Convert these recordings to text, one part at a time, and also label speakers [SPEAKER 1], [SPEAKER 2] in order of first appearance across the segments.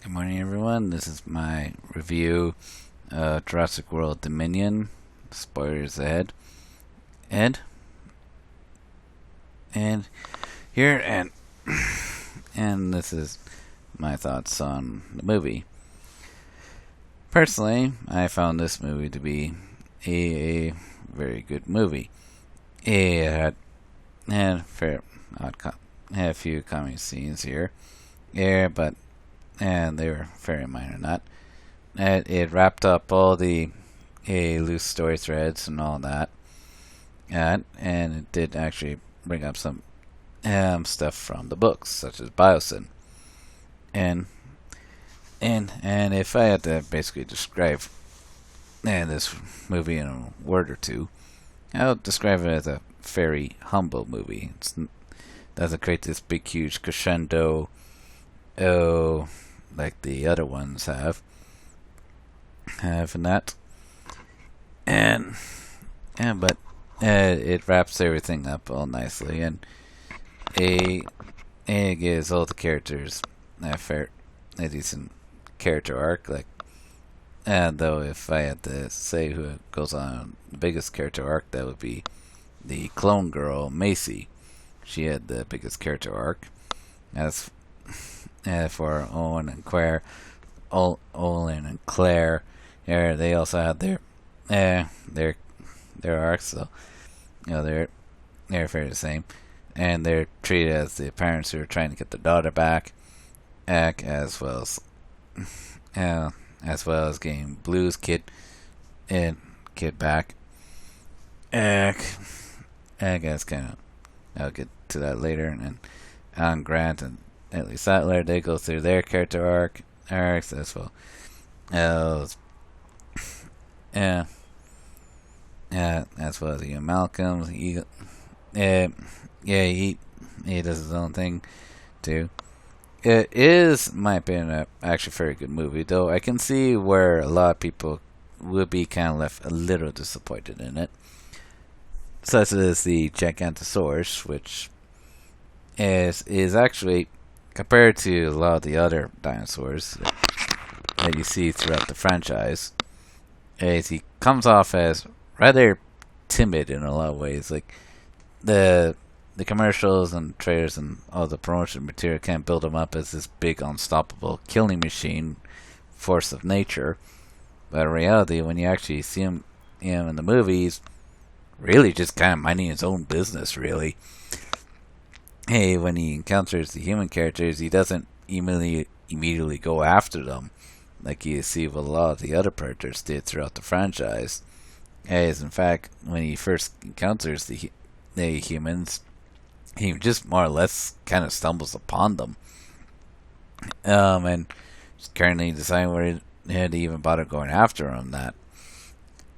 [SPEAKER 1] Good morning, everyone. This is my review of Jurassic World Dominion. Spoilers ahead. Ed, and here, and this is my thoughts on the movie. Personally, I found this movie to be a very good movie. It had had a few comedy scenes here, but and they were very minor. Not it wrapped up all the loose story threads and all that, and it did actually bring up some stuff from the books, such as Biosyn. And and if I had to basically describe this movie in a word or two, I would describe it as a very humble movie. It doesn't create this big, huge crescendo, oh, like the other ones have in that. And but it wraps everything up all nicely, and it, it gives all the characters a decent character arc. Like, and though if I had to say who goes on the biggest character arc, that would be the clone girl Macy. She had the biggest character arc. As for Owen and Claire, Olin and Claire, they also had their arcs. So they're fairly the same, and they're treated as the parents who are trying to get their daughter back, as well as getting Blue's kid back. I guess kind of I'll get to that later, and then Alan Grant and Ellie Sattler, they go through their character arcs as well. Yeah, as well as Ian Malcolm. He does his own thing too. It is, in my opinion, actually a very good movie. Though I can see where a lot of people would be kind of left a little disappointed in it, such as the Gigantosaurus, which is actually compared to a lot of the other dinosaurs that you see throughout the franchise. Is he comes off as rather timid in a lot of ways. Like the commercials and trailers and all the promotion material can't build him up as this big, unstoppable killing machine, force of nature. But in reality, when you actually see him in the movies, really just kind of minding his own business. Really, when he encounters the human characters, he doesn't immediately go after them like you see what a lot of the other predators did throughout the franchise. As in fact, when he first encounters the humans, he just more or less kind of stumbles upon them, and just currently deciding where he had to even bother going after them.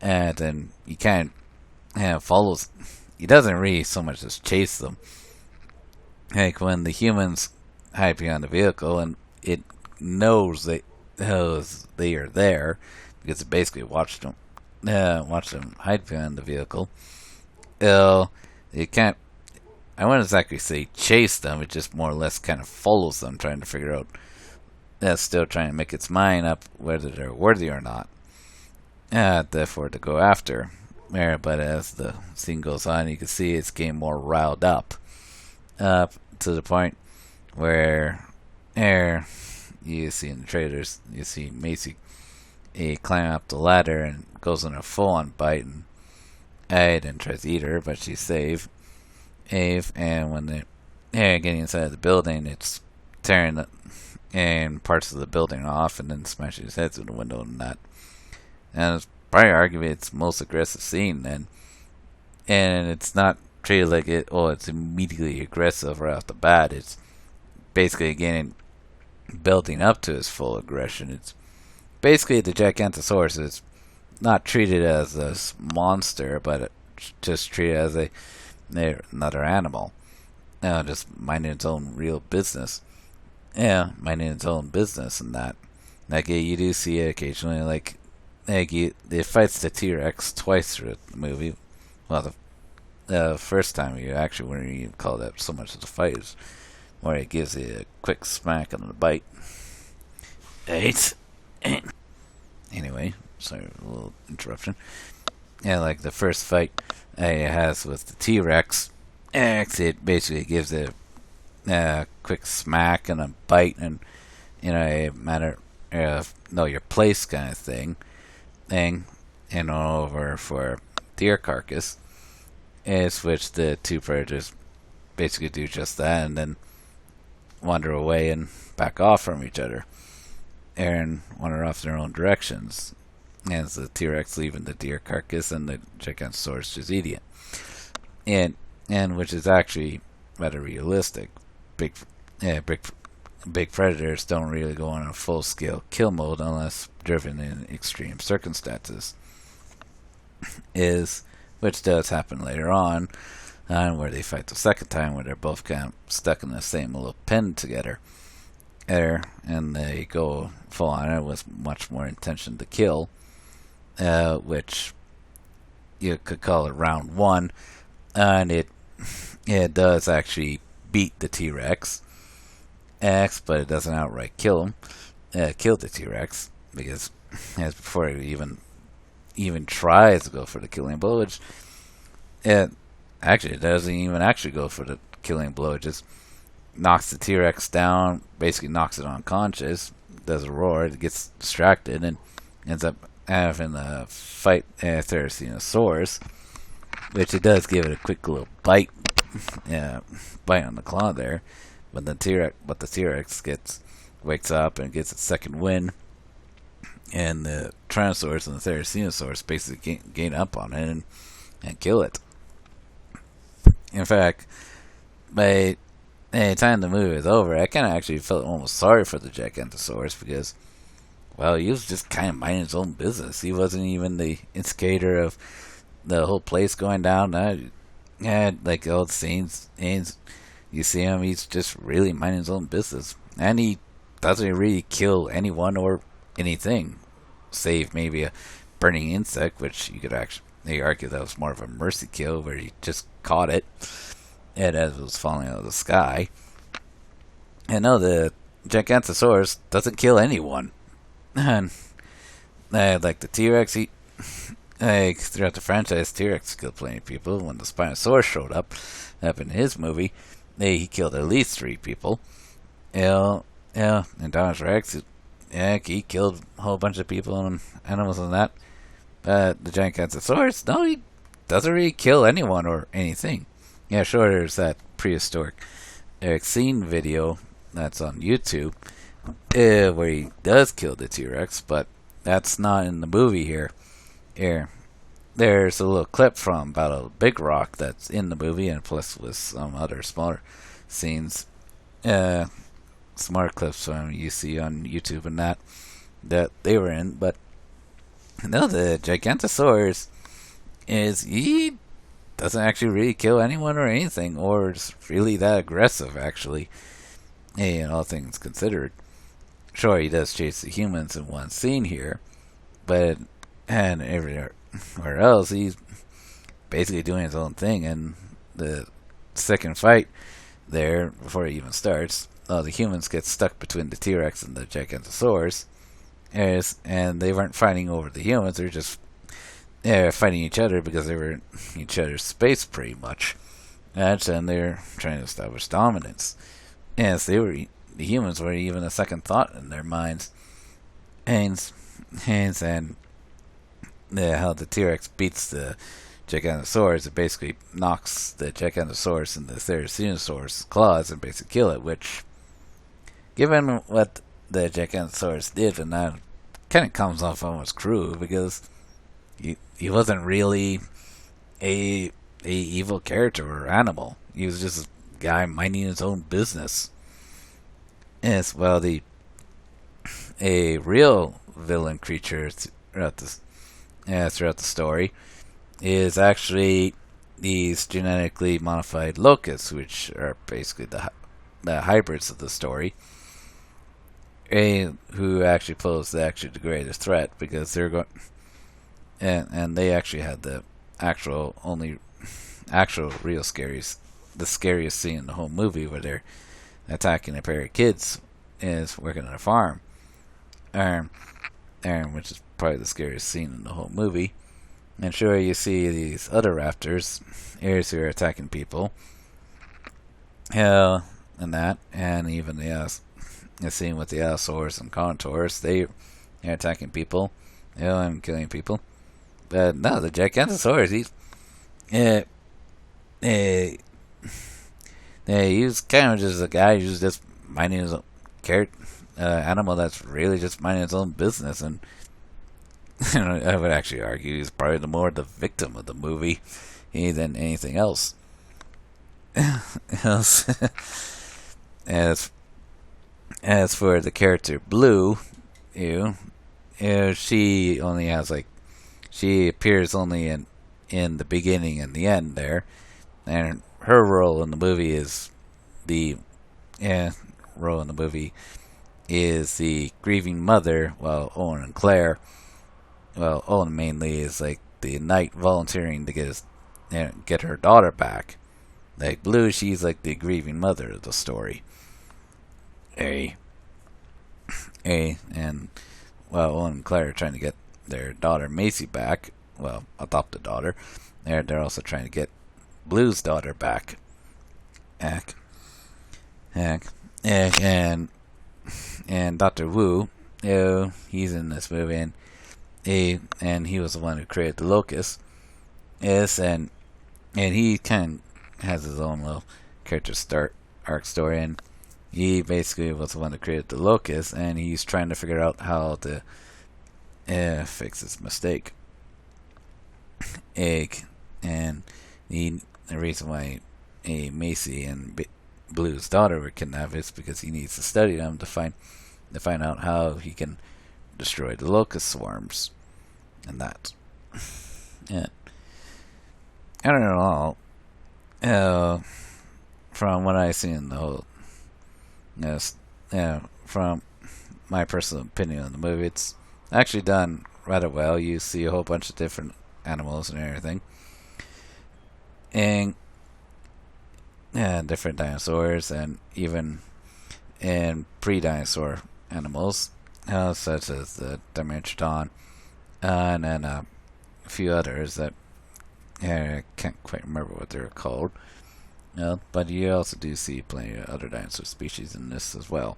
[SPEAKER 1] And then he kind of follows. He doesn't really so much as chase them. Like when the humans hide behind the vehicle, and it knows they are there because it basically watched them hide behind the vehicle. It can't. I wouldn't exactly say chase them. It just more or less kind of follows them, trying to figure out. Still trying to make its mind up whether they're worthy or not. Therefore, to go after. But as the scene goes on, you can see it's getting more riled up, to the point where you see in the trailers, you see Macy climb up the ladder and goes on a full-on bite and tries to eat her, but she's safe. And when they're getting inside the building, it's tearing and parts of the building off and then smashing his head through the window and that. And it's probably arguably its most aggressive scene, and it's not treated like it's immediately aggressive right off the bat. It's basically again building up to his full aggression. It's basically the Gigantosaurus is not treated as a monster, but just treated as another animal. Just minding its own real business. Minding its own business and that. Like you do see it occasionally, like it fights the T-Rex twice through the movie. Well, the first time you actually wouldn't even call that so much as a fight, where it gives you a quick smack on the bite. Eight. Anyway, sorry, a little interruption. Yeah, like the first fight it has with the T-Rex, it basically gives it a quick smack and a bite and, a matter of know your place kind of thing, over for deer carcass, is which the two predators basically do just that and then wander away and back off from each other and wander off their own directions. As the T-Rex leaving the deer carcass and the Gigantosaurus just eating it. And which is actually rather realistic. Big predators don't really go on a full-scale kill mode unless driven in extreme circumstances. Which does happen later on, where they fight the second time, where they're both kind of stuck in the same little pen together. And they go full on it with much more intention to kill, which you could call it round one, and it does actually beat the T-Rex, but it doesn't outright kill the T-Rex, because before it even tries to go for the killing blow, which it doesn't even actually go for the killing blow. It just knocks the T-Rex down, basically knocks it unconscious, does a roar, it gets distracted, and ends up having a fight Therizinosaurus, which it does give it a quick little bite, bite on the claw there, but the T-Rex wakes up and gets its second wind, and the Tyrannosaurus and the Therizinosaurus basically gain up on it and kill it. In fact, by the time the movie was over, I kind of actually felt almost sorry for the Gigantosaurus because, well, he was just kind of minding his own business. He wasn't even the instigator of the whole place going down. Like all the scenes, you see him, he's just really minding his own business. And he doesn't really kill anyone or anything, save maybe a burning insect, which you could actually argue that was more of a mercy kill, where he just caught it and as it was falling out of the sky. And no, the Gigantosaurus doesn't kill anyone. And like the T-Rex, throughout the franchise, T-Rex killed plenty of people. When the Spinosaurus showed up in his movie, he killed at least 3 people. And Dinosaurus Rex, he killed a whole bunch of people and animals and that. The Gigantosaurus, no, he doesn't really kill anyone or anything. Yeah, sure, there's that prehistoric scene video that's on YouTube where he does kill the T-Rex, but that's not in the movie here. There's a little clip from Battle of Big Rock that's in the movie, and plus with some other smaller scenes, smart clips you see on YouTube and that they were in. But no, the Gigantosaurus he doesn't actually really kill anyone or anything, or is really that aggressive, actually, all things considered. Sure, he does chase the humans in one scene here, but and everywhere else, he's basically doing his own thing. And the second fight there, before it even starts, the humans get stuck between the T-Rex and the Gigantosaurus, and they weren't fighting over the humans, they're just fighting each other because they were in each other's space pretty much. And they're trying to establish dominance. Yes, the humans were even a second thought in their minds. And how the T-Rex beats the Gigantosaurus, it basically knocks the Gigantosaurus and the Therizinosaurus claws and basically kill it, which, given what the Gigantosaurus did, and that kind of comes off almost cruel, because he wasn't really a evil character or animal. He was just a guy minding his own business. As well, a real villain creature throughout the story is actually these genetically modified locusts, which are basically the hybrids of the story, who actually pose the greatest threat, because they're going. And they actually had the actual real scariest scene in the whole movie, where they're attacking a pair of kids is working on a farm, arm, which is probably the scariest scene in the whole movie. And sure, you see these other raptors, heirs who are attacking people, and that, and even the scene with the allosaurs and contours, they're attacking people, and killing people. But no, the Gigantosaurus, uh, uh, he was kind of just a guy who's just minding his own animal that's really just minding his own business, and I would actually argue he's probably the victim of the movie than anything else. as as for the character Blue, she only has she appears only in the beginning and the end there, and her role in the movie is the the grieving mother, while Owen and Claire, well, Owen mainly is like the knight volunteering to get her daughter back. Like Blue, she's like the grieving mother of the story. And well, Owen and Claire are trying to get their daughter Macy back. Well, adopted daughter. They're also trying to get Blue's daughter back. And Dr. Wu, he's in this movie, and he was the one who created the locust. Yes, and he kind of has his own little character arc story, and he basically was the one that created the locust, and he's trying to figure out how to fix his mistake. And the reason why Macy and Blue's daughter were kidnapped is because he needs to study them to find out how he can destroy the locust swarms, and that. Yeah. I don't know. From what I've seen, the whole, from my personal opinion on the movie, it's actually done rather well. You see a whole bunch of different animals and everything, and different dinosaurs, and even pre-dinosaur animals, such as the Dimetrodon, and then a few others that I can't quite remember what they're called. But you also do see plenty of other dinosaur species in this as well.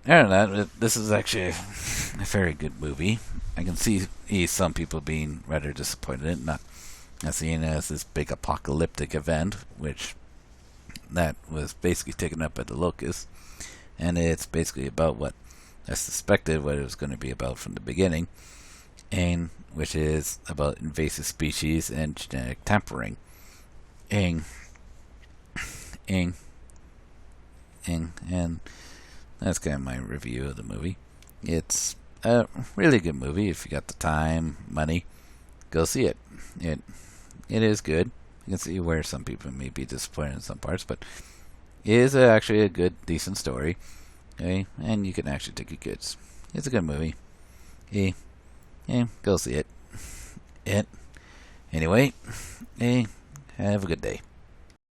[SPEAKER 1] Other than that, this is actually a very good movie. I can see some people being rather disappointed in it, not seeing it as this big apocalyptic event, which that was basically taken up by the locust, and it's basically about what I suspected what it was going to be about from the beginning, and which is about invasive species and genetic tampering. And that's kind of my review of the movie. It's a really good movie. If you got the time, money, go see it. It is good. You can see where some people may be disappointed in some parts, but it is actually a good, decent story. Okay? And you can actually take your kids. It's a good movie. Go see it. Anyway, have a good day.